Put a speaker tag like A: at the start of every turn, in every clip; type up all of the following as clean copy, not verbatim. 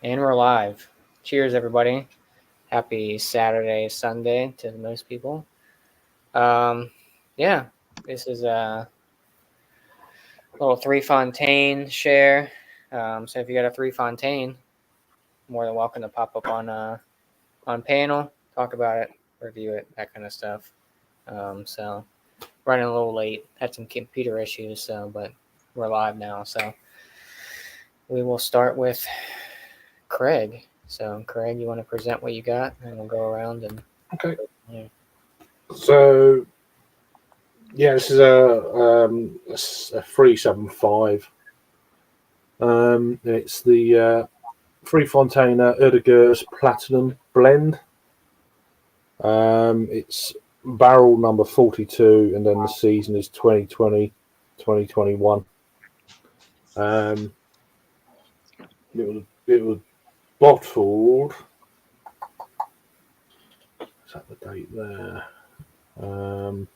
A: And we're live. Cheers, everybody. Happy Saturday, Sunday to most people. Um, yeah, this is a little Three Fontaine share. So if you got a Three Fontaine, more than welcome to pop up on panel, talk about it, review it, that kind of stuff. So running a little late, had some computer issues, but we're live now. So we will start with Craig. So, Craig, you want to present what you got, and we'll go around and.
B: Okay.
A: Yeah.
B: So, this is a 375. It's the Free Fontaine Erdigers Platinum Blend. It's barrel number 42, and then the season is 2020, 2021. It was bottled. Is that the date there?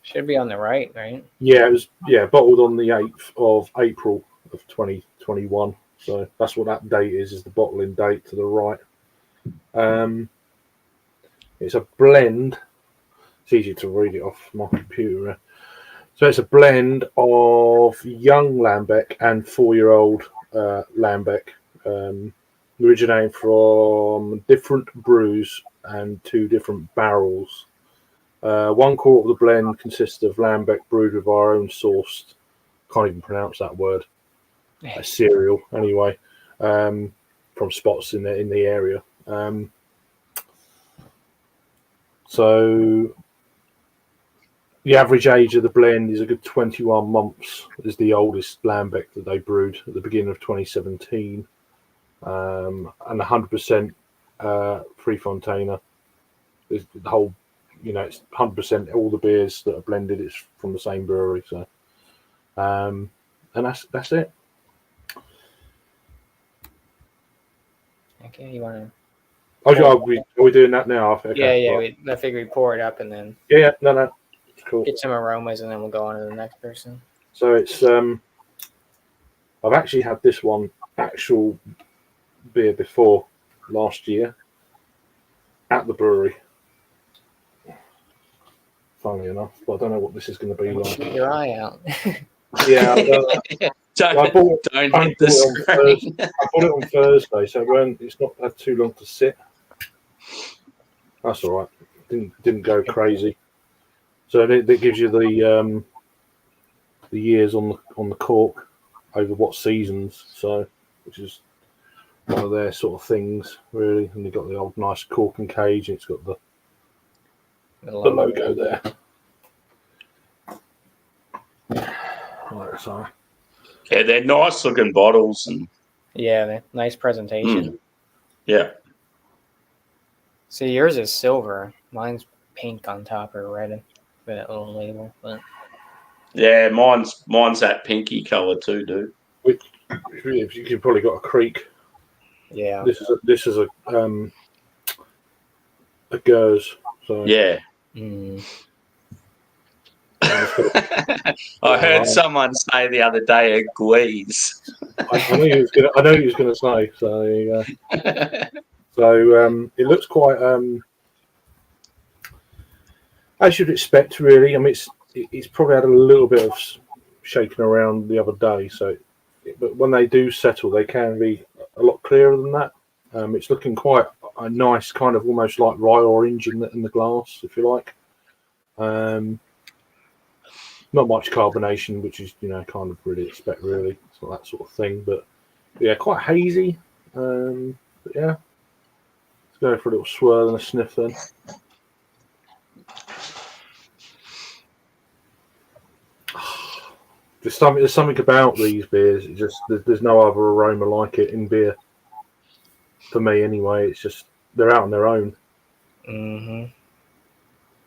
A: Should be on the right?
B: Yeah, it was bottled on the 8th of April of 2021. So that's what that date is the bottling date to the right. It's a blend. It's easy to read it off my computer. So it's a blend of young Lambic and 4-year-old Lambic, originating from different brews and 2 different barrels. 1/4 of the blend consists of Lambic brewed with our own sourced, can't even pronounce that word, a cereal anyway, from spots in the area. So the average age of the blend is a good 21 months. Is the oldest Lambic that they brewed at the beginning of 2017, and 100% Free Fontaine. Is the whole, it's 100% all the beers that are blended. It's from the same brewery, so and that's it.
A: Okay, you want to?
B: Are we doing that now? Okay,
A: Yeah.
B: right.
A: I figure we pour it up and then.
B: Yeah, no, it's cool.
A: Get some aromas and then we'll go on to the next person.
B: So it's I've actually had this one actual beer before last year at the brewery. Funnily enough, but I don't know what this is going to be like.
A: Shoot your eye out.
B: Yeah, I bought it on Thursday, so it's not had too long to sit. That's all right. Didn't go crazy. So it gives you the years on the cork over what seasons. So which is one of their sort of things really. And you've got the old nice cork and cage. And it's got the logo there. Right, so.
C: Yeah, they're nice looking bottles and
A: nice presentation.
C: Yeah.
A: See, yours is silver. Mine's pink on top or red with that little label. But
C: yeah, mine's that pinky color too, dude.
B: Which you've probably got a creek.
A: Yeah.
B: This is a Gers. So
C: yeah. I heard someone say the other day a Guise.
B: I know he was gonna say. So there you go. So it looks quite as you'd expect, really. I mean, it's probably had a little bit of shaking around the other day. So, but when they do settle, they can be a lot clearer than that. It's looking quite a nice kind of almost like rye orange in the glass, if you like. Not much carbonation, which is kind of really expect really. It's not that sort of thing, but yeah, quite hazy. But yeah, let's go for a little swirl and a sniff then. There's something about these beers. It just there's no other aroma like it in beer. For me, anyway, it's just they're out on their own.
A: Mm-hmm.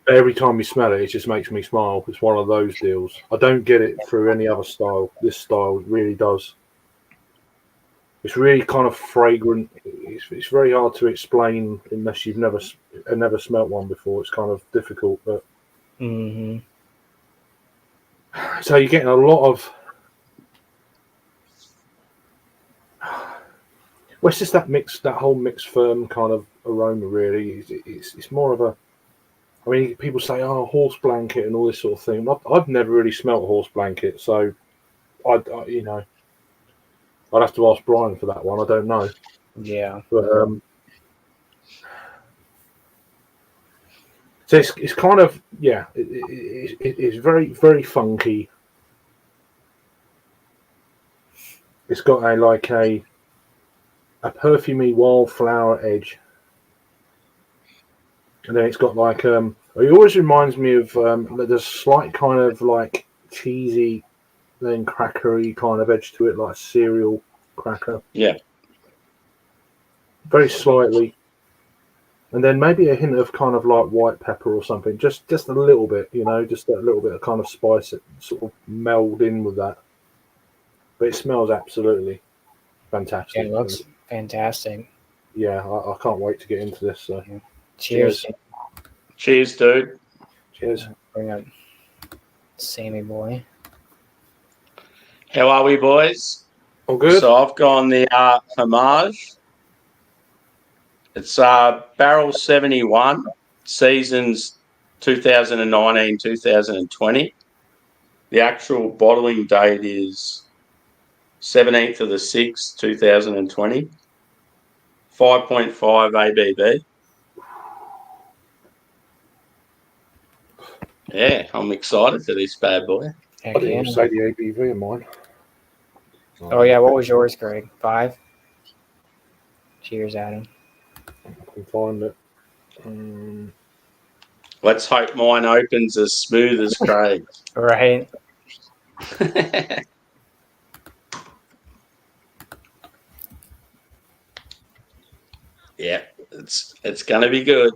B: Every time you smell it, it just makes me smile. It's one of those deals. I don't get it through any other style. This style really does. It's really kind of fragrant. It's very hard to explain unless you've never smelt one before. It's kind of difficult, but.
A: Mm-hmm.
B: So you're getting a lot of. Well, it's just that whole mixed firm kind of aroma. Really, it's more of a. I mean, people say, "Oh, horse blanket" and all this sort of thing. I've never really smelt horse blanket, so I'd have to ask Brian for that one. I don't know,
A: Yeah.
B: but so it's kind of it's very very funky. It's got a perfumey wildflower edge, and then it's got like it always reminds me of there's a slight kind of like cheesy, then crackery kind of edge to it, like a cereal cracker.
C: Yeah.
B: Very slightly, and then maybe a hint of kind of like white pepper or something, just a little bit, just a little bit of kind of spice that sort of meld in with that. But it smells absolutely fantastic.
A: It looks fantastic.
B: Yeah, I can't wait to get into this. So,
A: Cheers.
C: Cheers, dude.
B: Cheers.
A: Bring up Sammy boy.
C: How are we, boys?
B: All good.
C: So I've gone the homage. It's barrel 71, seasons 2019-2020. The actual bottling date is 17th of the 6th, 2020. 5.5 ABV. Yeah, I'm excited for this bad boy.
A: Heck
B: I didn't
A: yeah.
B: even say the ABV in mine.
A: Oh yeah, what was yours, Greg? 5? Cheers, Adam.
B: I can find it.
C: Let's hope mine opens as smooth as Craig's.
A: Right.
C: Yeah, it's gonna be good.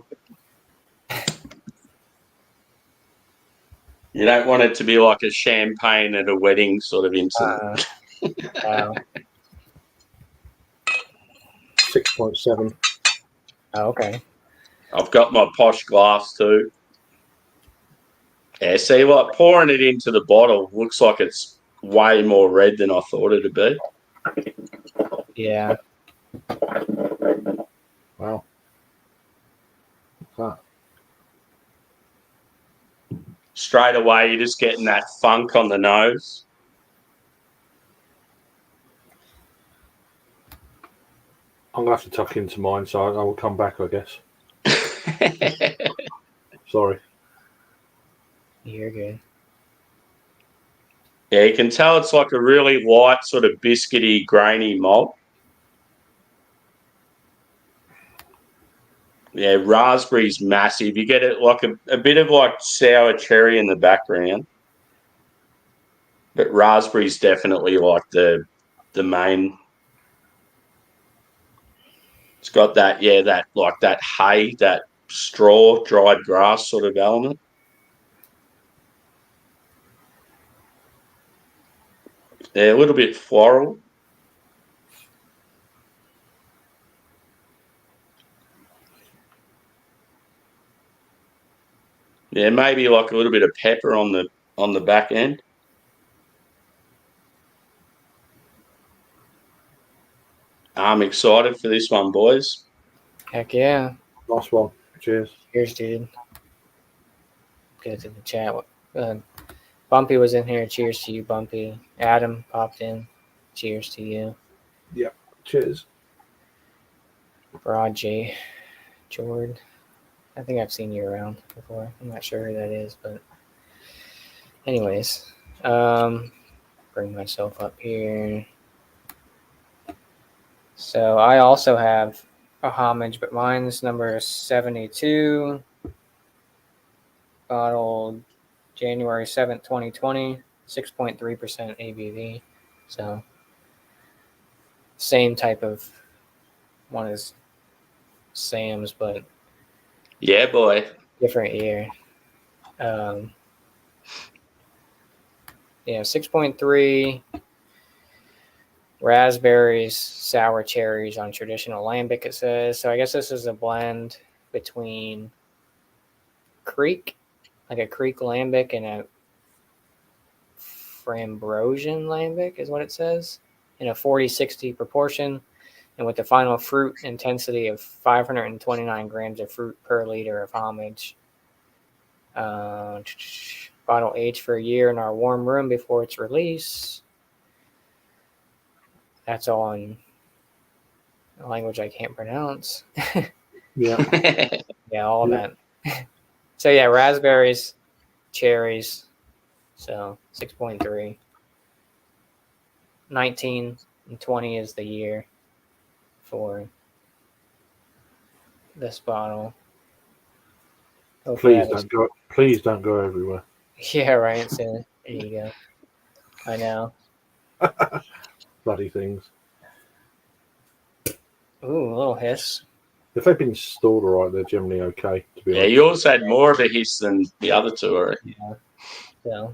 C: You don't want it to be like a champagne at a wedding sort of incident.
A: Wow.
B: 6.7.
A: Oh, okay.
C: I've got my posh glass too. Yeah, see, like pouring it into the bottle looks like it's way more red than I thought it'd be.
A: Yeah.
B: Wow. What's
C: Straight away, you're just getting that funk on the nose.
B: I'm gonna have to tuck into mine, so I will come back, I guess. Sorry.
A: You're good.
C: Yeah, you can tell it's like a really light, sort of biscuity, grainy malt. Yeah, raspberry's massive. You get it like a bit of like sour cherry in the background. But raspberry's definitely like the main. It's got that, that like that hay, that straw, dried grass sort of element. Yeah, a little bit floral. Yeah, maybe like a little bit of pepper on the back end. I'm excited for this one, boys.
A: Heck yeah.
B: Nice one. Cheers.
A: Cheers, dude. Good to the chat. Bumpy was in here. Cheers to you, Bumpy. Adam popped in. Cheers to you.
B: Yeah. Cheers.
A: Broad J. Jord. I think I've seen you around before. I'm not sure who that is, but anyways. Bring myself up here. So I also have a homage, but mine's number 72. Bottled January 7th, 2020. 6.3% ABV. So same type of one as Sam's, but
C: Yeah, boy.
A: different year. 6.3 raspberries, sour cherries on traditional lambic, it says. So I guess this is a blend between Creek, like a Creek lambic, and a Frambrosian lambic is what it says, in a 40-60 proportion. and with the final fruit intensity of 529 grams of fruit per liter of homage. Bottle aged for a year in our warm room before its release. That's all in a language I can't pronounce.
B: Yeah.
A: Yeah, all
B: Yeah.
A: that. So yeah, raspberries, cherries. So 6.3. 19 and 20 is the year for this bottle. Hopefully
B: Please don't go everywhere.
A: Yeah, right. So there you go. I know.
B: Bloody things.
A: Ooh, a little hiss.
B: If they've been stored all right, they're generally okay, to be
C: Yeah,
B: honest.
C: yours had more of a hiss than the other two, I reckon.
A: Yeah. So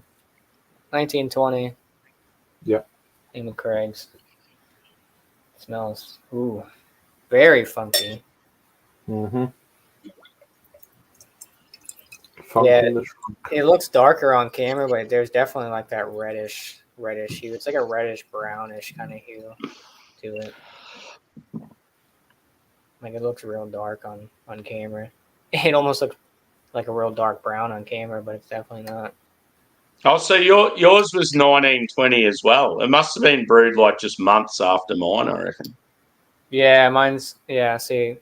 A: 1920.
B: Yeah.
A: Amy Craig's. Smells very funky.
B: Mm-hmm.
A: Yeah,
B: In the trunk.
A: it looks darker on camera, but there's definitely like that reddish hue. It's like a reddish brownish kind of hue to it. Like it looks real dark on camera. It almost looks like a real dark brown on camera, but it's definitely not.
C: Oh, so yours was 1920 as well. It must have been brewed like just months after mine, I reckon.
A: Yeah, mine's see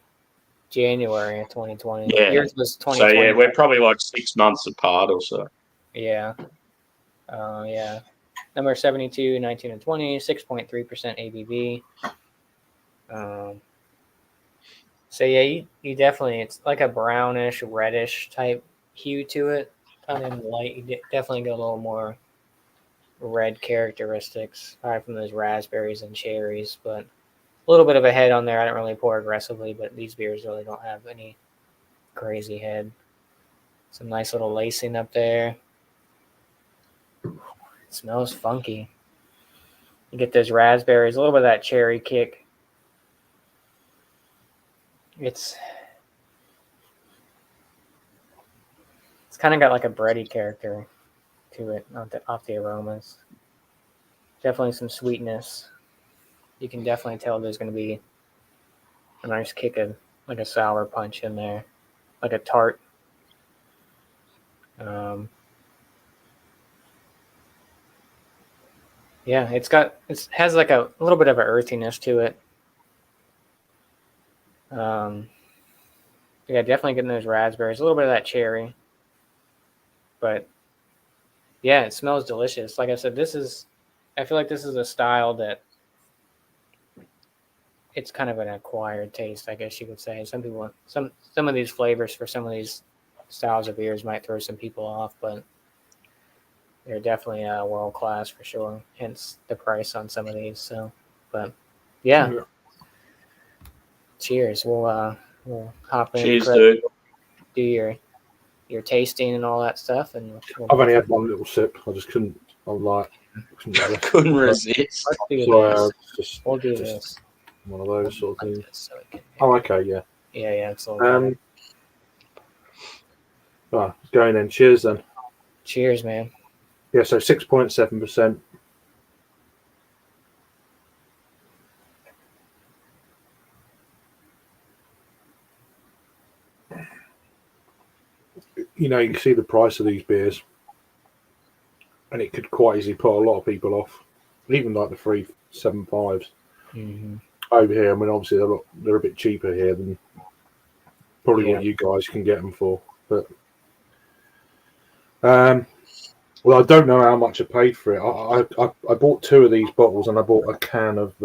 A: January of 2020.
C: Yeah.
A: Yours was
C: So
A: 2020.
C: yeah, we're probably like 6 months apart or so.
A: Yeah. Yeah. Number 72, 19 and 20, 6.3% ABV. So yeah, you definitely, it's like a brownish, reddish type hue to it. Kind of light. You definitely get a little more red characteristics, aside from those raspberries and cherries, but a little bit of a head on there. I don't really pour aggressively, but these beers really don't have any crazy head. Some nice little lacing up there. It smells funky. You get those raspberries, a little bit of that cherry kick. It's kind of got like a bready character to it off the aromas. Definitely some sweetness. You can definitely tell there's going to be a nice kick of like a sour punch in there, like a tart. Yeah, it has like a little bit of an earthiness to it. Yeah, definitely getting those raspberries, a little bit of that cherry. But yeah, it smells delicious. Like I said, I feel like this is a style that it's kind of an acquired taste, I guess you could say. Some of these flavors for some of these styles of beers might throw some people off, but they're definitely world class for sure. Hence the price on some of these. So, but yeah. Cheers. We'll hop in.
C: Cheers, dude.
A: Do your tasting and all that stuff, and
B: I've only had one little sip. I just couldn't. I'm like,
C: couldn't resist.
A: Let's do this. We'll do this.
B: One of those sort of things.
A: So
B: okay, yeah.
A: Yeah, it's all good.
B: Right, going then. Cheers then.
A: Cheers, man.
B: Yeah, so 6.7%. You know, you can see the price of these beers, and it could quite easily put a lot of people off, even like the 375s over here. I mean, obviously they're a bit cheaper here than probably what you guys can get them for. But well, I don't know how much I paid for it. I bought 2 of these bottles, and I bought a can of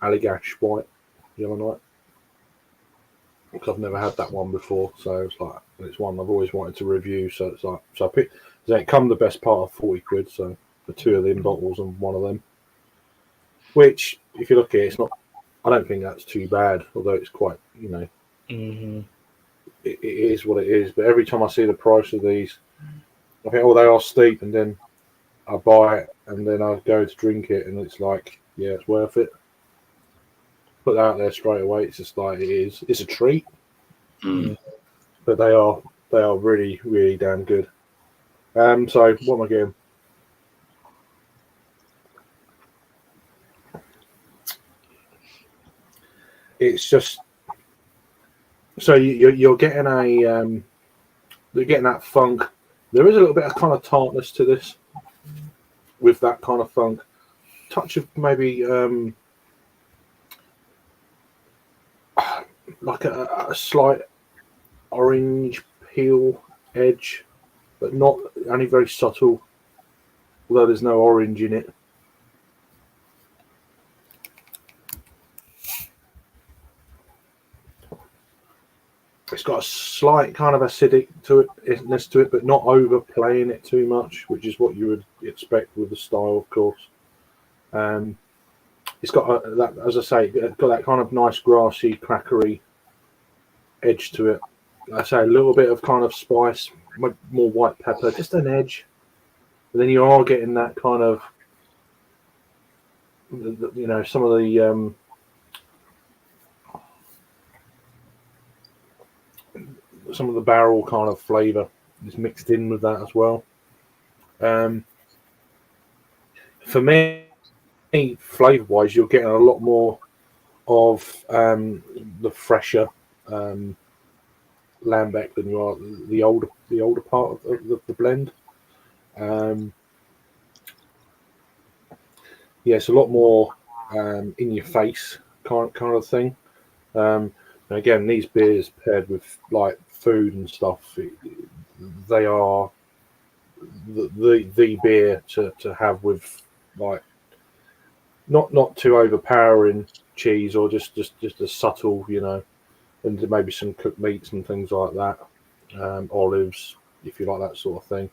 B: Allagash White Yellow Night. Because I've never had that one before, so it's one I've always wanted to review. So it's like, so I picked. So it come the best part of 40 quid. So for 2 of them bottles and one of them, which if you look at it, it's not. I don't think that's too bad, although it's quite, you know, it is what it is. But every time I see the price of these, I think, oh, they are steep, and then I buy it, and then I go to drink it, and it's like, yeah, it's worth it. Put that out there straight away. It's just like it is. It's a treat, but they are really, really damn good. So what am I getting? it's just so you're getting you're getting that funk. There is a little bit of kind of tartness to this with that kind of funk. Touch of maybe like a slight orange peel edge, but not only very subtle. Although there's no orange in it. It's got a slight kind of acidic itness to it, but not overplaying it too much, which is what you would expect with the style, of course. It's got that, as I say, it's got that kind of nice grassy, crackery edge to it. I say a little bit of kind of spice, more white pepper, just an edge. And then you are getting that kind of, you know, some of the barrel kind of flavour is mixed in with that as well. For me, flavour wise, you're getting a lot more of the fresher lambic than you are the older part of the blend. Yeah, it's a lot more in your face kind of thing. And again, these beers paired with like food and stuff, they are the beer to have with like not too overpowering cheese, or just a subtle, you know, and maybe some cooked meats and things like that, olives if you like that sort of thing.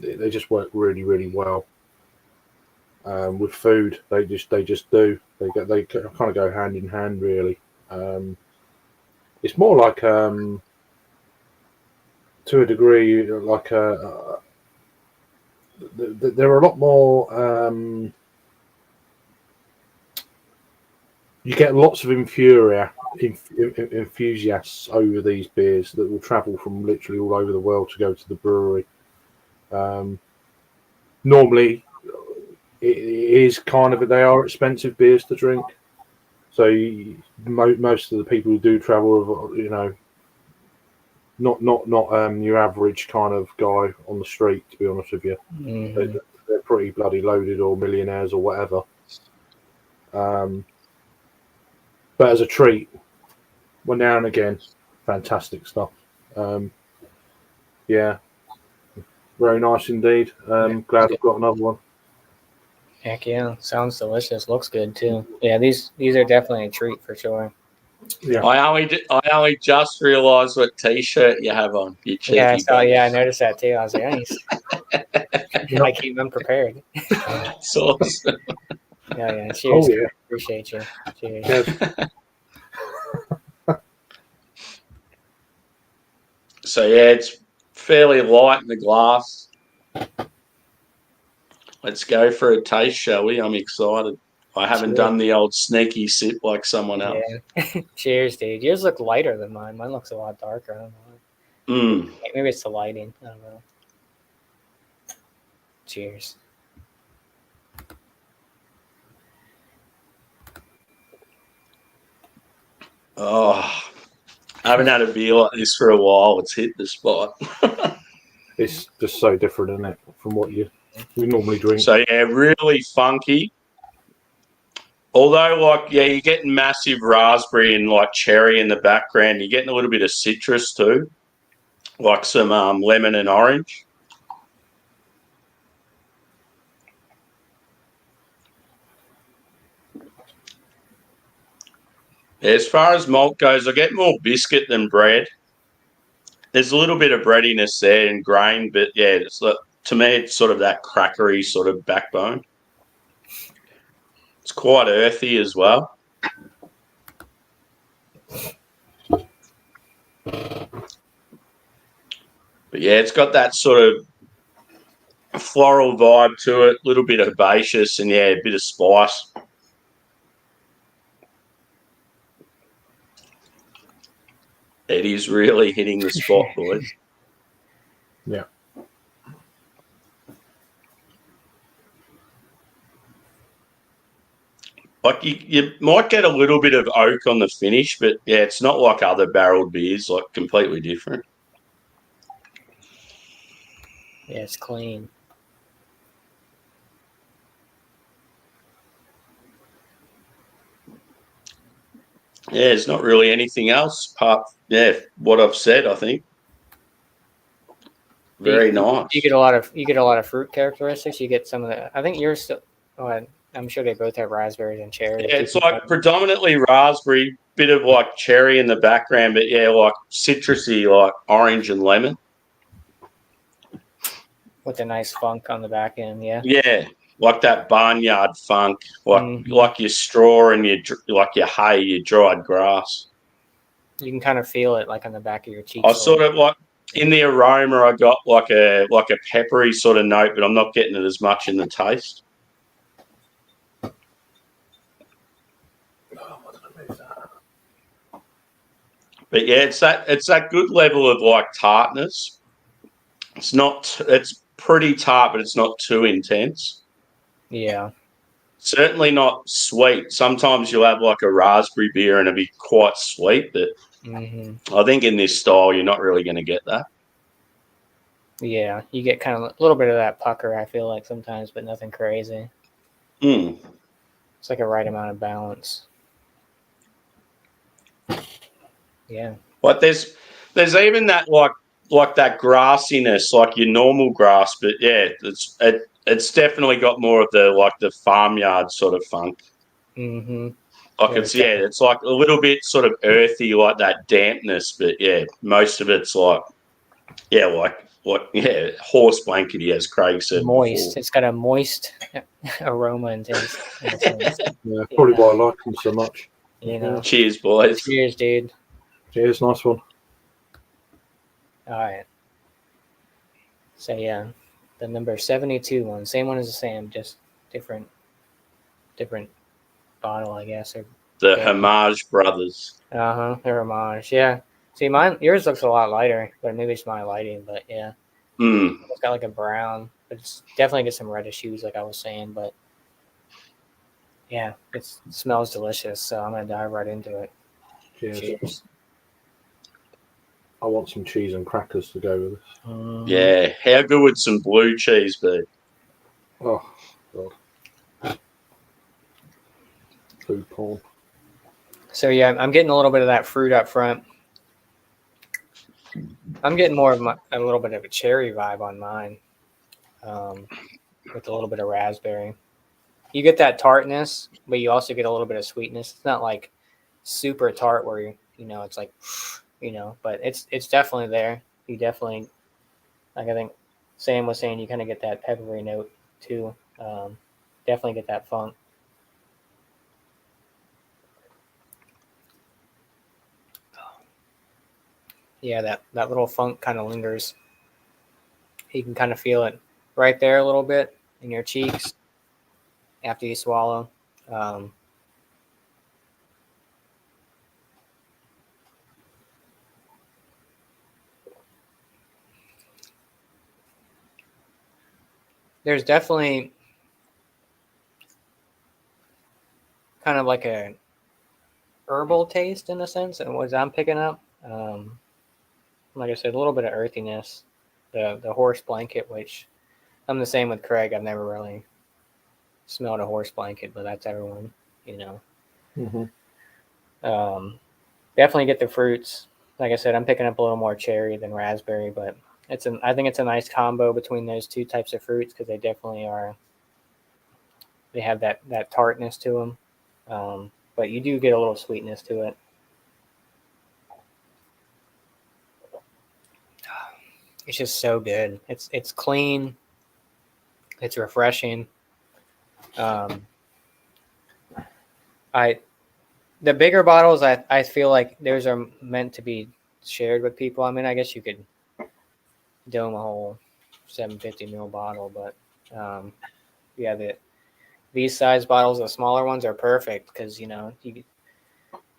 B: They just work really well. With food, they just do. They kind of go hand in hand, really. It's more like to a degree like there are a lot more. You get lots of enthusiasts over these beers that will travel from literally all over the world to go to the brewery. Normally, it is kind of, they are expensive beers to drink. So most of the people who do travel, you know, not your average kind of guy on the street, to be honest with you.
A: Mm-hmm.
B: They're pretty bloody loaded, or millionaires or whatever. But as a treat, well, now and again, fantastic stuff. Yeah, very nice indeed. Glad I've got another one.
A: Heck yeah, sounds delicious. Looks good too. Yeah, these are definitely a treat for sure.
B: Yeah.
C: I only just realised what T-shirt you have on. You cheeky.
A: Yeah, I saw.
C: bugger.
A: Yeah, I noticed that too. I was like, nice. I came unprepared.
C: It's awesome.
A: Yeah. Cheers.
B: Oh yeah.
A: Appreciate you. Cheers.
B: Yes.
C: So yeah, it's fairly light in the glass. Let's go for a taste, shall we? I'm excited. I haven't done the old sneaky sip like someone else.
A: Yeah. Cheers, dude. Yours look lighter than mine. Mine looks a lot darker. I don't know. Maybe it's the lighting. I don't know. Cheers.
C: Oh, I haven't had a beer like this for a while. It's hit the spot.
B: It's just so different, isn't it, from what we normally drink?
C: So yeah, really funky. Although, like, yeah, you're getting massive raspberry and like cherry in the background. You're getting a little bit of citrus too, like some lemon and orange. As far as malt goes, I get more biscuit than bread. There's a little bit of breadiness there and grain, but yeah, to me, it's sort of that crackery sort of backbone. It's quite earthy as well. But yeah, it's got that sort of floral vibe to it, a little bit herbaceous, and yeah, a bit of spice. It is really hitting the spot, boys.
B: Yeah.
C: Like you might get a little bit of oak on the finish, but yeah, it's not like other barreled beers, like completely different.
A: Yeah, it's clean.
C: Yeah, there's not really anything else apart, what I've said, I think. Very nice.
A: You get a lot of fruit characteristics. You get some of the. I think yours still. Oh, I'm sure they both have raspberries and cherry.
C: Yeah, it's like predominantly raspberry, bit of like cherry in the background, but yeah, like citrusy, like orange and lemon.
A: With a nice funk on the back end, yeah.
C: Yeah, like that barnyard funk,
A: Mhm.
C: like your straw and your hay, your dried grass.
A: You can kind of feel it like on the back of your cheeks.
C: I sort of like in the aroma, I got like a peppery sort of note, but I'm not getting it as much in the taste. But yeah, it's that good level of like tartness. It's pretty tart, but it's not too intense.
A: Yeah.
C: Certainly not sweet. Sometimes you'll have like a raspberry beer and it'll be quite sweet, but I think in this style you're not really going to get that.
A: Yeah, you get kind of a little bit of that pucker, I feel like sometimes, but nothing crazy.
C: Mm.
A: It's like a right amount of balance. Yeah.
C: But there's even that like that grassiness, like your normal grass, but yeah, it's definitely got more of the farmyard sort of funk.
A: Mm-hmm.
C: Like it's like a little bit sort of earthy, like that dampness, but yeah, most of it's like horse blankety, as Craig said
A: Moist.
C: before.
A: It's got a moist aroma and taste. In a sense.
B: Yeah, probably why I like them so much.
A: You know.
C: Cheers, boys.
A: Cheers, dude.
B: Cheers, nice one.
A: All right. So yeah, the number 72 one, same one as the Sam, just different bottle, I guess. Or
C: The Homage Brothers.
A: the homage. Yeah. See, yours looks a lot lighter, but maybe it's my lighting. But yeah, It's got like a brown, but it's definitely get some reddish hues, like I was saying. But yeah, it smells delicious, so I'm gonna dive right into it.
B: Cheers. I want some cheese and crackers to go with this.
C: Yeah, how good would some blue cheese be?
B: Oh, God. Food porn.
A: So yeah, I'm getting a little bit of that fruit up front. I'm getting more of a little bit of a cherry vibe on mine, with a little bit of raspberry. You get that tartness, but you also get a little bit of sweetness. It's not like super tart where it's like, but it's definitely there. You definitely, like I think Sam was saying, you kind of get that peppery note too. Definitely get that funk. Yeah, that little funk kind of lingers. You can kind of feel it right there a little bit in your cheeks after you swallow. There's definitely kind of like a herbal taste in a sense, and what I'm picking up. Like I said, a little bit of earthiness. The horse blanket, which I'm the same with Craig. I've never really smelled a horse blanket, but that's everyone, Definitely get the fruits. Like I said, I'm picking up a little more cherry than raspberry, but I think it's a nice combo between those two types of fruits because they definitely are. They have that tartness to them, but you do get a little sweetness to it. It's just so good. It's clean. It's refreshing. The bigger bottles, I feel like those are meant to be shared with people. I mean, I guess you could dome a whole 750 ml bottle, but these size bottles, the smaller ones, are perfect because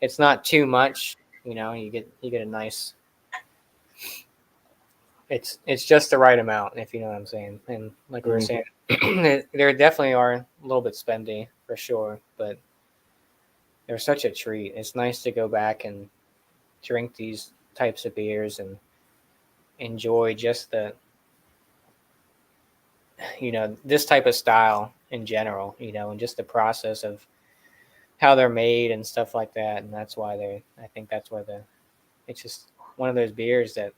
A: it's not too much. You get a nice. It's just the right amount, if you know what I'm saying. And like we were saying, there definitely are a little bit spendy for sure, but they're such a treat. It's nice to go back and drink these types of beers and enjoy just the, this type of style in general, and just the process of how they're made and stuff like that. And that's why I think that's why it's just one of those beers that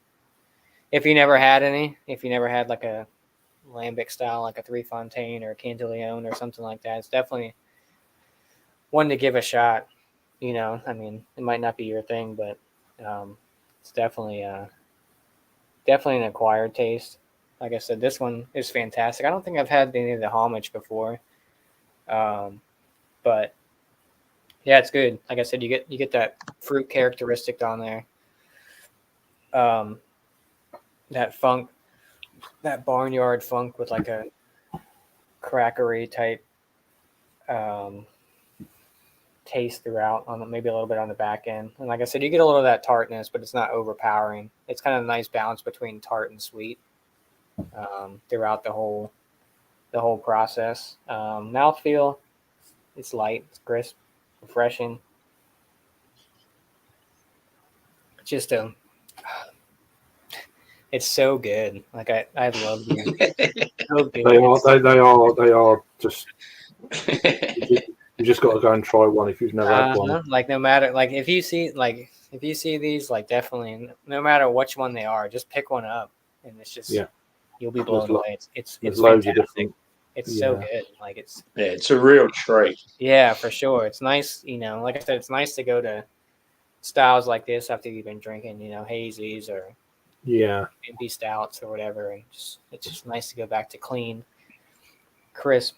A: if you never had like a lambic style, like a Three Fontaine or a Cantillon or something like that, it's definitely one to give a shot. I mean, it might not be your thing, but it's definitely an acquired taste. Like I said, this one is fantastic. I don't think I've had any of the homage before, but yeah, it's good. Like I said, you get that fruit characteristic on there, that funk, that barnyard funk with like a crackery type taste throughout, on maybe a little bit on the back end. And like I said, you get a little of that tartness, but it's not overpowering. It's kind of a nice balance between tart and sweet throughout the whole process. Mouthfeel, it's light, it's crisp, refreshing. Just it's so good. Like I love these. So good.
B: They are just. You just got to go and try one if you've never had one.
A: Like no matter, like if you see these, like definitely, no matter which one they are, just pick one up, and it's just you'll be blown away. It's
B: loads of different.
A: It's so good. Like
C: it's a real treat.
A: Yeah, for sure. It's nice. Like I said, it's nice to go to styles like this after you've been drinking, hazies or empty stouts or whatever. And it's just nice to go back to clean, crisp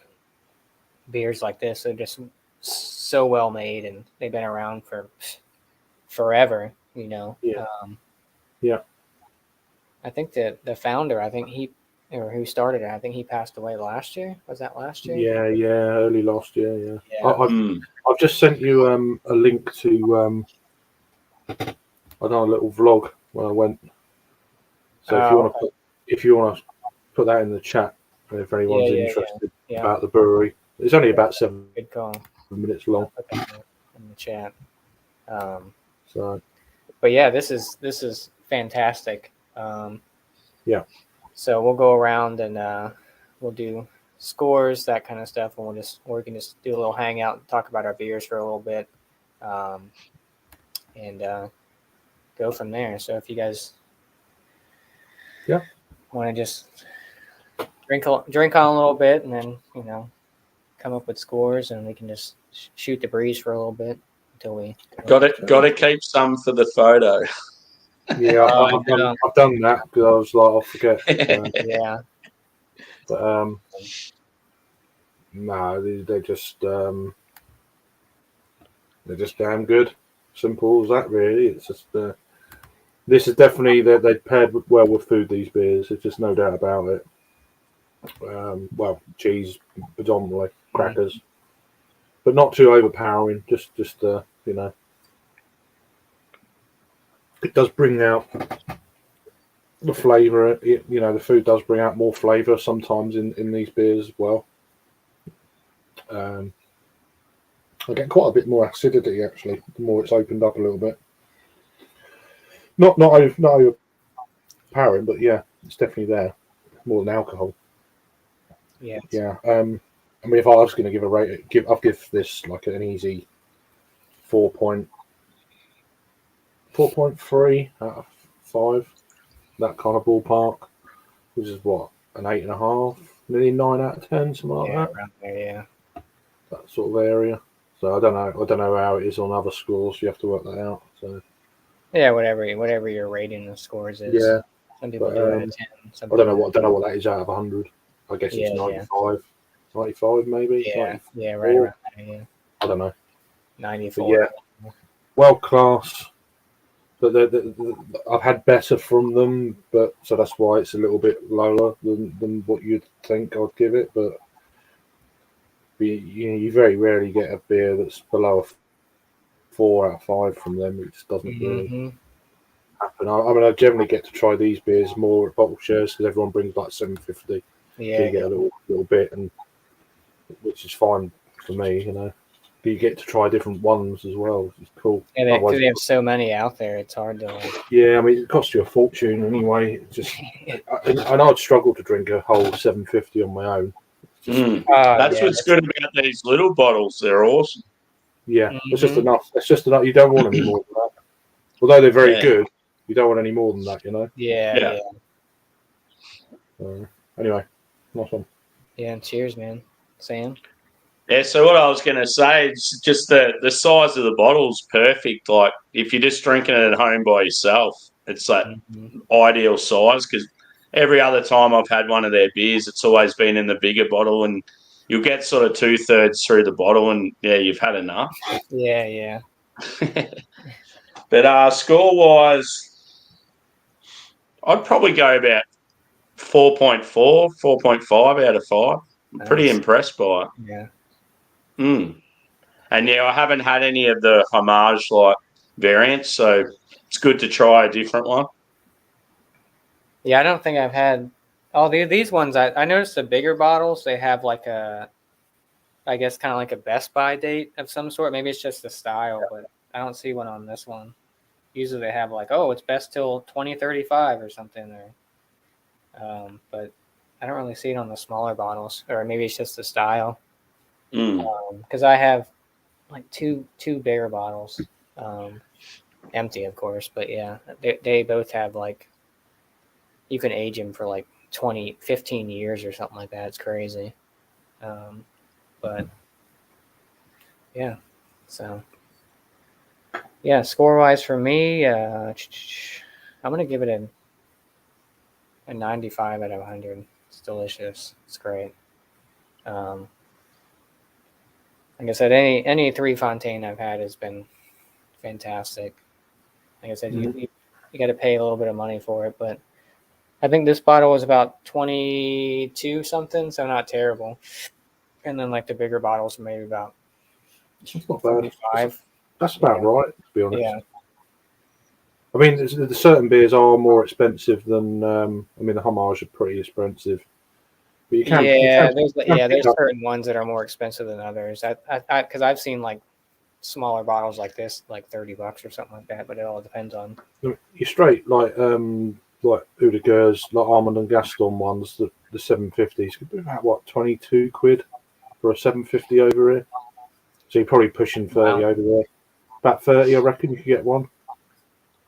A: beers like this. They're just so well made, and they've been around for forever. I think the founder, who started it, I think he passed away last year. Was that last year?
B: Yeah, early last year. Yeah. I've just sent you a link to a little vlog when I went. So if you want to put that in the chat, if anyone's interested about the brewery, it's only about 7 minutes long.
A: In the chat.
B: But
A: yeah, this is fantastic. So we'll go around and we'll do scores, that kind of stuff, and we can just do a little hangout and talk about our beers for a little bit, and go from there. So if you guys want to just drink on a little bit, and then come up with scores, and we can just shoot the breeze for a little bit until we
C: got to keep some for the photo.
B: Yeah, I've done that because I was like, I'll forget.
A: Yeah.
B: But no, they're just damn good. Simple as that, really. It's just this is definitely that they paired well with food. These beers, there's just no doubt about it. Well, cheese predominantly, crackers, but not too overpowering. Just it does bring out the flavour. The food does bring out more flavour sometimes in these beers as well. I get quite a bit more acidity actually. The more it's opened up a little bit. Not overpowering, but yeah, it's definitely there. More than alcohol.
A: Yeah.
B: Yeah. I mean, if I was going to give a rate, I'll give this like an easy 4.3 out of 5. That kind of ballpark, which is what, an 8.5, nearly 9 out of 10, something like that.
A: Around there, yeah.
B: That sort of area. So I don't know how it is on other scores. You have to work that out. So
A: yeah, whatever your rating of scores is.
B: Yeah.
A: Some people do it at 10.
B: I don't know what that is out of 100. I guess it's 95. 95 maybe.
A: Yeah, yeah, right around there. Yeah.
B: I don't know.
A: 94.
B: But yeah, world class. But I've had better from them, but so that's why it's a little bit lower than what you'd think I'd give it. But you very rarely get a beer that's below a 4 out of 5 from them. It just doesn't really happen. I mean, I generally get to try these beers more at bottle shares because everyone brings like 750.
A: Yeah,
B: so you get a little bit, and which is fine for me. The You get to try different ones as well, which is cool.
A: Yeah,
B: Otherwise,
A: because they have so many out there, it's hard to like.
B: yeah, I mean, it costs you a fortune anyway. It's just, and I'd struggle to drink a whole 750 on my own.
C: That's what's good about these little bottles. They're awesome.
B: Yeah, it's just enough. It's just enough. You don't want any more than that. Although they're very good, you don't want any more than that, you know?
A: Yeah.
B: Anyway, nice one.
A: Yeah, and cheers, man. Sam?
C: Yeah, so what I was going to say is just the size of the bottle's perfect. Like, if you're just drinking it at home by yourself, it's like ideal size, because every other time I've had one of their beers, it's always been in the bigger bottle, and you'll get sort of 2/3 through the bottle, and yeah, you've had enough.
A: Yeah.
C: But score-wise, I'd probably go about 4.4, 4.5 out of 5. I'm pretty impressed by it.
A: Yeah.
C: And yeah, I haven't had any of the homage like variants, so it's good to try a different one.
A: Yeah, I don't think I've had these ones. I noticed the bigger bottles, they have like I guess kind of like a Best Buy date of some sort. Maybe it's just the style, but I don't see one on this one. Usually they have like, it's best till 2035 or something, but I don't really see it on the smaller bottles, or maybe it's just the style. Because I have like two bigger bottles, empty of course, but yeah, they both have like, you can age them for like 15 years or something like that. It's crazy. But yeah, so yeah, score wise for me, I'm gonna give it a 95 out of 100. It's delicious. It's great. Like I said, any 3 Fontaine I've had has been fantastic. Like I said, you got to pay a little bit of money for it, but I think this bottle was about 22 something, so not terrible. And then like the bigger bottles, maybe about 45.
B: That's about right, to be honest.
A: Yeah.
B: I mean, the certain beers are more expensive than. The homage are pretty expensive. But
A: there's certain ones that are more expensive than others. Because I've seen like smaller bottles like this, like $30 or something like that. But it all depends on.
B: You're straight like Udeger's, like Almond and Gaston ones, the 750s could be about 22 quid for a 750 over here. So you're probably pushing 30 over there. About 30, I reckon you could get one.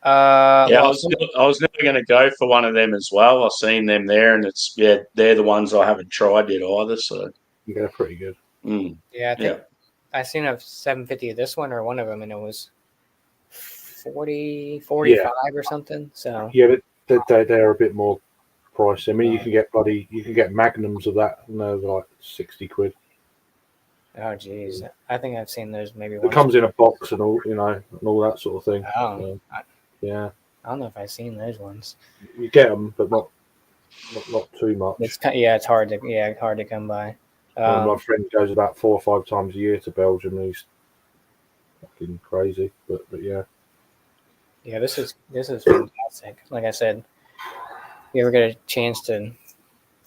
C: I was never going to go for one of them as well. I've seen them there, and they're the ones I haven't tried yet either. So
B: they're pretty good.
A: Yeah, I think I seen a 750 of this one or one of them, and it was 40, 45 or something. So
B: yeah, they're a bit more pricey. I mean, you can get magnums of that, and they're like 60 quid.
A: Oh geez, I think I've seen those maybe.
B: It comes in a box and all, and all that sort of thing.
A: Yeah. I don't know if I've seen those ones.
B: You get them, but not too much.
A: It's hard to come by.
B: One of my friends goes about 4 or 5 times a year to Belgium. And he's fucking crazy, but yeah.
A: Yeah, this is fantastic. Like I said, if you ever get a chance to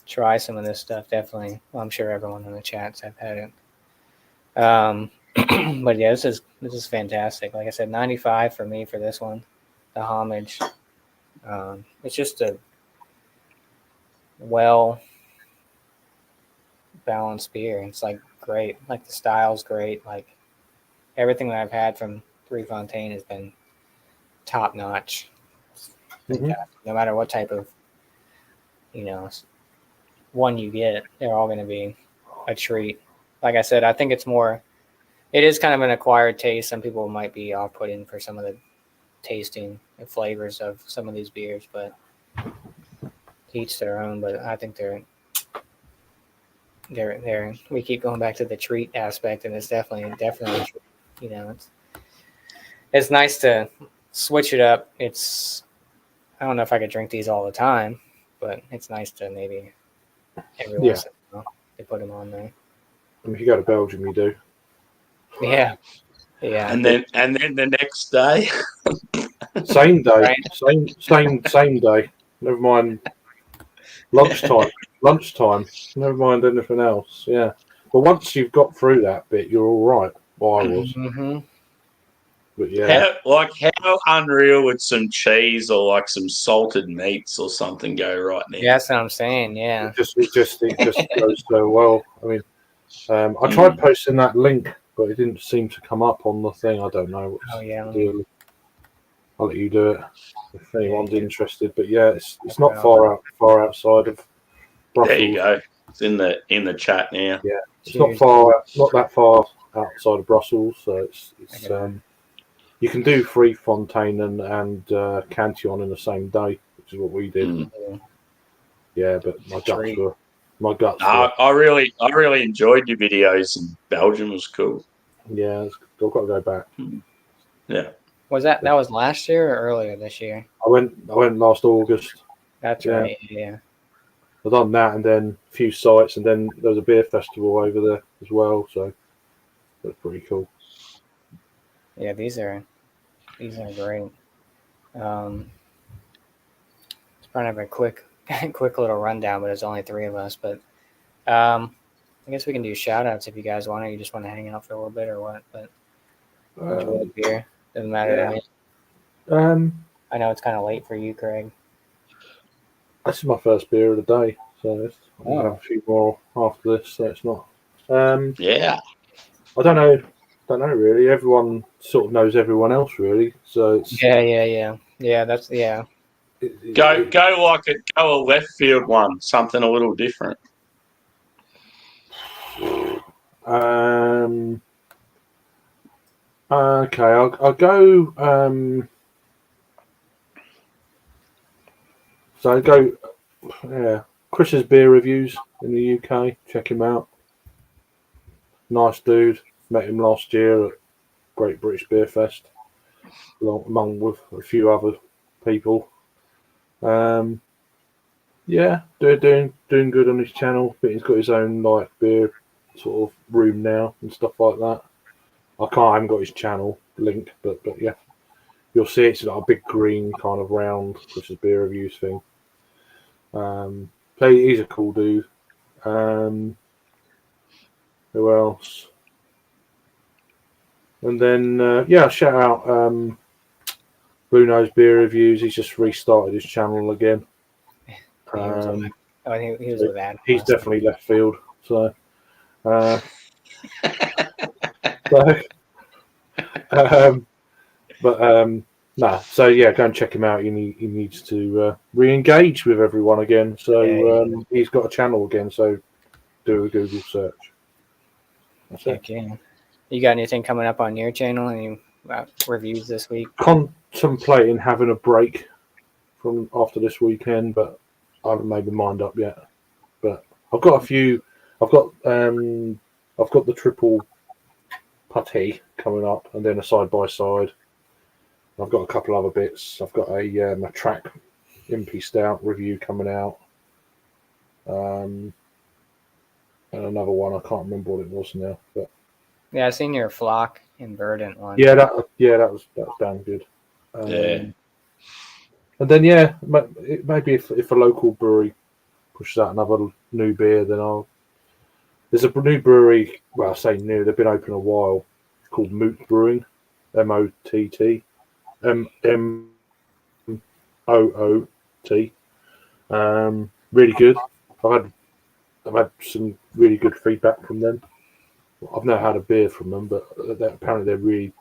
A: try some of this stuff, definitely. Well, I'm sure everyone in the chats have had it. But yeah, this is fantastic. Like I said, 95 for me for this one, the homage. It's just a well balanced beer. It's like great. Like the style's great. Like everything that I've had from 3 Fontaine has been top notch. No matter what type of one you get, they're all going to be a treat. Like I said, I think it is kind of an acquired taste. Some people might be off-putting for some of the tasting and flavors of some of these beers, but each their own. But I think they're we keep going back to the treat aspect, and it's definitely it's nice to switch it up. I don't know if I could drink these all the time, but it's nice to maybe every once in a while they put them on there.
B: I mean, if you go to Belgium, you do.
A: Yeah.
C: And then the next day,
B: same day, right? same day. Never mind lunchtime. Never mind anything else. Yeah, but once you've got through that bit, you're all right. I was.
A: Mm-hmm.
B: But yeah,
C: How unreal would some cheese or like some salted meats or something go right now?
A: Yeah, that's what I'm saying. Yeah.
B: it just goes so well. I mean, I tried posting that link, but it didn't seem to come up on the thing. I don't know what's
A: Oh yeah.
B: the deal. I'll let you do it if anyone's
A: Yeah.
B: interested. But yeah, it's not far outside of Brussels.
C: There you go. It's in the chat now.
B: Yeah, it's
A: Cheers.
B: not that far outside of Brussels. So it's you can do free Fonteinen and Cantillon in the same day, which is what we did. Yeah, but my guts were.
C: I really enjoyed your videos, and Belgium was cool.
B: Yeah, I've got to go back.
C: Yeah.
A: Was that was last year or earlier this year?
B: I went last August.
A: That's right. Yeah.
B: I've done that, and then a few sites, and then there was a beer festival over there as well. So that's pretty cool.
A: Yeah, these are great. It's probably have a quick little rundown, but it's only three of us. But I guess we can do shout outs if you guys want, or you just want to hang out for a little bit or what. But enjoy the beer. Doesn't matter to me. I know it's kind of late for you, Craig.
B: This is my first beer of the day, so I'm gonna have a few more after this. So it's not.
C: Yeah.
B: I don't know really. Everyone sort of knows everyone else really. So it's,
A: yeah. That's
C: Go a left field one, something a little different.
B: Okay, I'll go. So I go. Yeah, Chris's beer reviews in the UK. Check him out. Nice dude. Met him last year at Great British Beer Fest, along with a few other people. Yeah, doing good on his channel. But he's got his own like beer sort of room now and stuff like that. I haven't got his channel link, but yeah, you'll see it's like a big green kind of round Chris's beer reviews thing. So he's a cool dude. Who else? And then shout out Bruno's beer reviews. He's just restarted his channel again.
A: he was with Adam.
B: He's definitely left field. So, nah. So yeah, go and check him out. He needs to re-engage with everyone again. So he's got a channel again. So do a Google search. That's it.
A: Yeah. You got anything coming up on your channel? Any reviews this week?
B: Contemplating having a break from after this weekend, but I haven't made my mind up yet. But I've got a few. I've got the triple putty coming up, and then a side by side. I've got a couple other bits. I've got a track Impy Stout review coming out, and another one. I can't remember what it was now, but
A: yeah, I've seen your Flock and Verdant one.
B: Yeah, that was damn good. And then maybe if a local brewery pushes out another new beer, then there's a new brewery. Well, I say new; they've been open a while. It's called Moot Brewing, MOTT, MOOT. Really good. I've had some really good feedback from them. I've never had a beer from them, but apparently they're really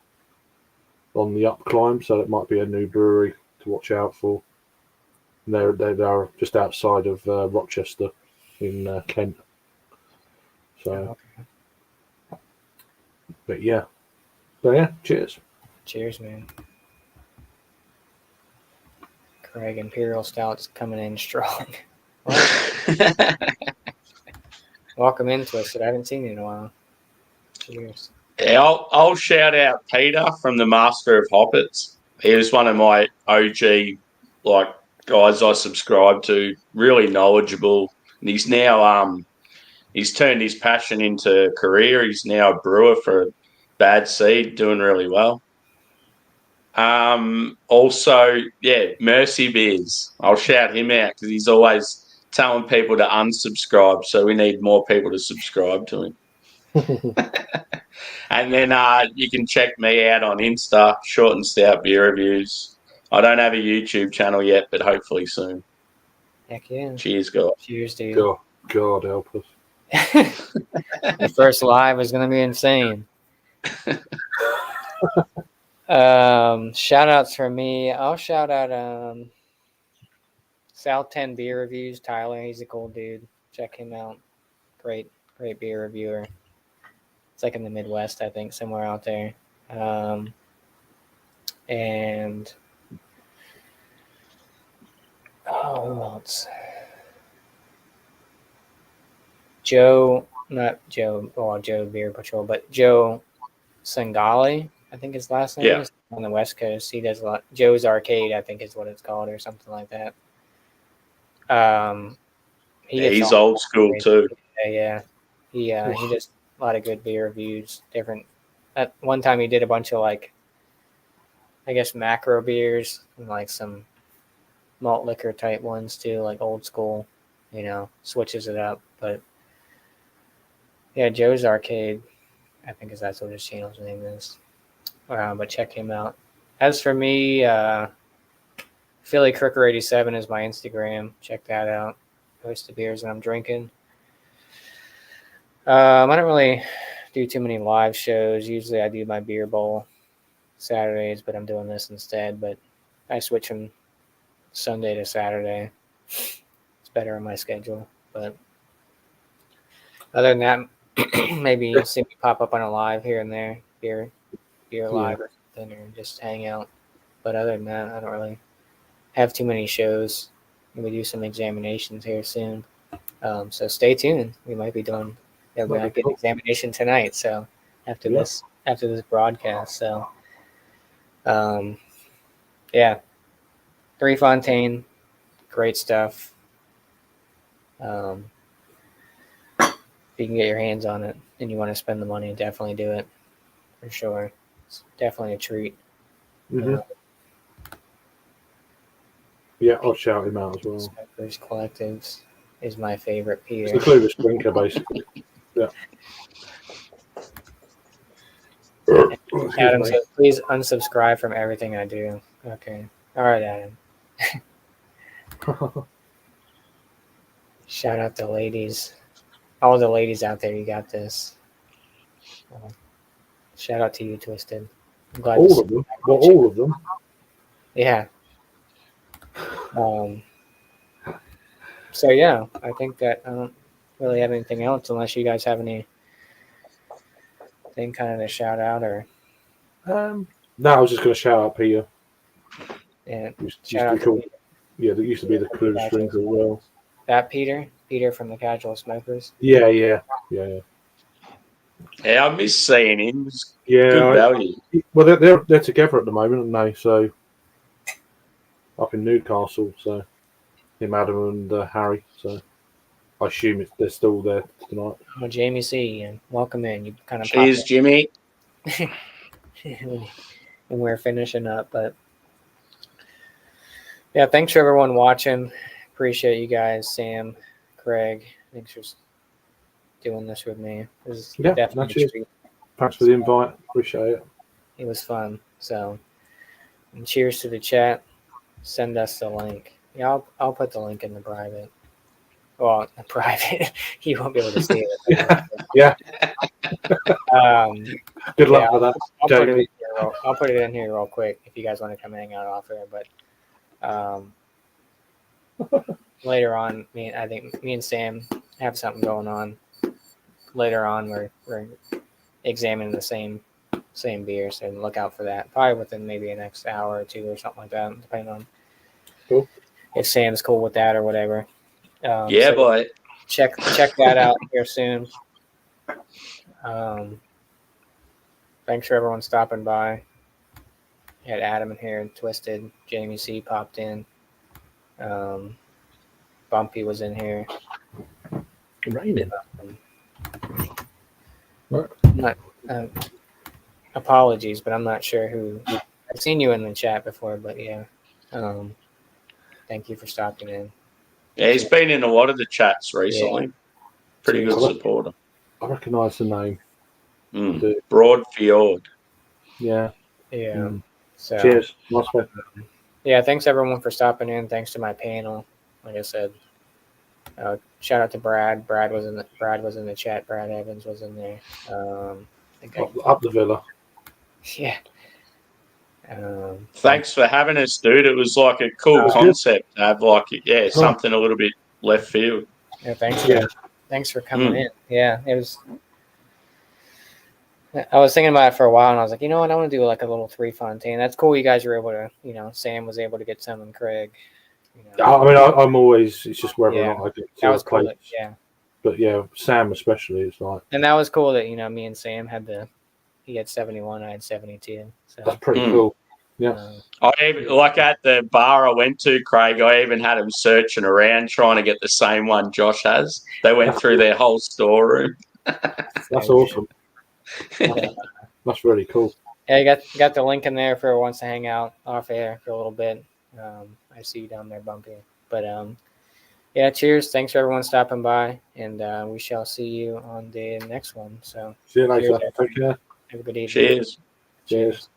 B: on the up climb, so it might be a new brewery to watch out for. And they're just outside of Rochester in Kent. So, but yeah, cheers.
A: Cheers, man. Craig Imperial Stout's coming in strong. Welcome into us. I haven't seen you in a while. Cheers.
C: Yeah, I'll shout out Peter from the Master of Hoppets. He was one of my OG guys I subscribe to. Really knowledgeable, and he's now he's turned his passion into a career. He's now a brewer for Bad Seed, doing really well. Also, Mercy Beers. I'll shout him out because he's always telling people to unsubscribe. So we need more people to subscribe to him. And then you can check me out on Insta, Short and Stout Beer Reviews. I don't have a YouTube channel yet, but hopefully soon.
A: Heck yeah.
C: Cheers, guys.
A: Cheers, dude.
B: God help us.
A: The first live is going to be insane. Shout outs for me. I'll shout out South 10 Beer Reviews. Tyler, he's a cool dude. Check him out. Great beer reviewer. It's like in the Midwest, I think, somewhere out there. And who else? Joe Beer Patrol, but Joe Sangali, I think his last name is, on the West Coast. He does a lot. Joe's Arcade, I think, is what it's called, or something like that.
C: He's old school too.
A: Yeah. He does a lot of good beer reviews. Different. At one time, he did a bunch of like, I guess, macro beers and like some malt liquor type ones too, like old school. Switches it up. But yeah, Joe's Arcade, I think that's what his channel's name is. But check him out. As for me, Philly Crooker 87 is my Instagram. Check that out. Post the beers that I'm drinking. I don't really do too many live shows. Usually I do my beer bowl Saturdays, but I'm doing this instead. But I switch from Sunday to Saturday. It's better on my schedule. But other than that, maybe you'll see me pop up on a live here and there, beer live or something, or just hang out. But other than that, I don't really have too many shows. We do some examinations here soon. So stay tuned. We might be doing we might get an examination tonight. So after this broadcast. So yeah. 3 Fontaine, great stuff. If you can get your hands on it and you want to spend the money, definitely do it for sure. It's definitely a treat.
B: Mm-hmm. Yeah, I'll shout him out as well.
A: Smokers Collectives is my favorite beer.
B: It's the clueless drinker, basically. Yeah.
A: Adam says, please unsubscribe from everything I do. Okay. All right, Adam. Shout out to ladies. All the ladies out there, you got this. Shout out to you, Twisted. I'm glad
B: all of them. Well, all of them.
A: Yeah. So yeah, I think that I don't really have anything else unless you guys have anything kind of to shout out or.
B: No, I was just going to shout out Peter.
A: Yeah,
B: shout out to Peter. Yeah, that used to be the clueless drinker as well.
A: That Peter from the Casual Smokers.
B: Yeah.
C: Yeah, I miss seeing him.
B: Yeah,
C: good value.
B: Well, they're together at the moment, aren't they? So up in Newcastle, so him, Adam, and Harry. So I assume they're still there tonight.
A: Oh, Jamie C, and welcome in. You kind of
C: cheers, Jimmy.
A: When we're finishing up, but yeah, thanks for everyone watching. Appreciate you guys, Sam, Craig. Thanks for doing this with me. It was definitely a treat.
B: Thanks for the invite. Appreciate it.
A: It was fun. So, and cheers to the chat. Send us the link. Yeah, I'll put the link in the private. Well, the private. You won't be able to see it.
B: Yeah. Good luck with that.
A: I'll put it in here real quick if you guys want to come hang out off air. But later on, I think me and Sam have something going on. Later on, we're examining the same beer, so look out for that. Probably within maybe the next hour or two or something like that, depending on if Sam's cool with that or whatever.
C: Boy.
A: Check that out here soon. Thanks for everyone stopping by. Had Adam in here and Twisted. Jamie C popped in. Bumpy was in here.
B: Raining.
A: Apologies, but I'm not sure who. I've seen you in the chat before, but yeah. Thank you for stopping in.
C: Yeah, he's been in a lot of the chats recently. Yeah. Pretty good supporter.
B: I recognise the name.
C: Broad fjord.
B: Yeah.
A: Yeah. So
B: Cheers. Nice one.
A: yeah, thanks everyone for stopping in. Thanks to my panel. Like I said, shout out to Brad. Brad was in the chat. Brad Evans was in there.
B: Up the villa.
A: Yeah.
C: Thanks for having us, dude. It was like a cool concept to have, something a little bit left field.
A: Yeah, thanks.
B: Yeah.
A: Thanks for coming in. Yeah, it was. I was thinking about it for a while, and I was like, you know what, I want to do like a little 3 Fontaine. That's cool. You guys were able to, Sam was able to get some, and Craig.
B: I mean, I'm always. It's just whether or not I get to
A: that was
B: play.
A: Cool that,
B: But yeah, Sam especially. It's like.
A: And that was cool that me and Sam had he had 71, I had 72. So
B: that's pretty cool. Yeah.
C: I even, like at the bar I went to, Craig, I even had them searching around trying to get the same one Josh has. They went through their whole storeroom.
B: That's awesome. That's really cool.
A: Yeah, you got the link in there for who wants to hang out off air for a little bit. I see you down there, Bumpy. But yeah, cheers. Thanks for everyone stopping by, and we shall see you on the next one. So
B: see you later. Take care.
A: Have a good evening.
C: Cheers.
B: Cheers.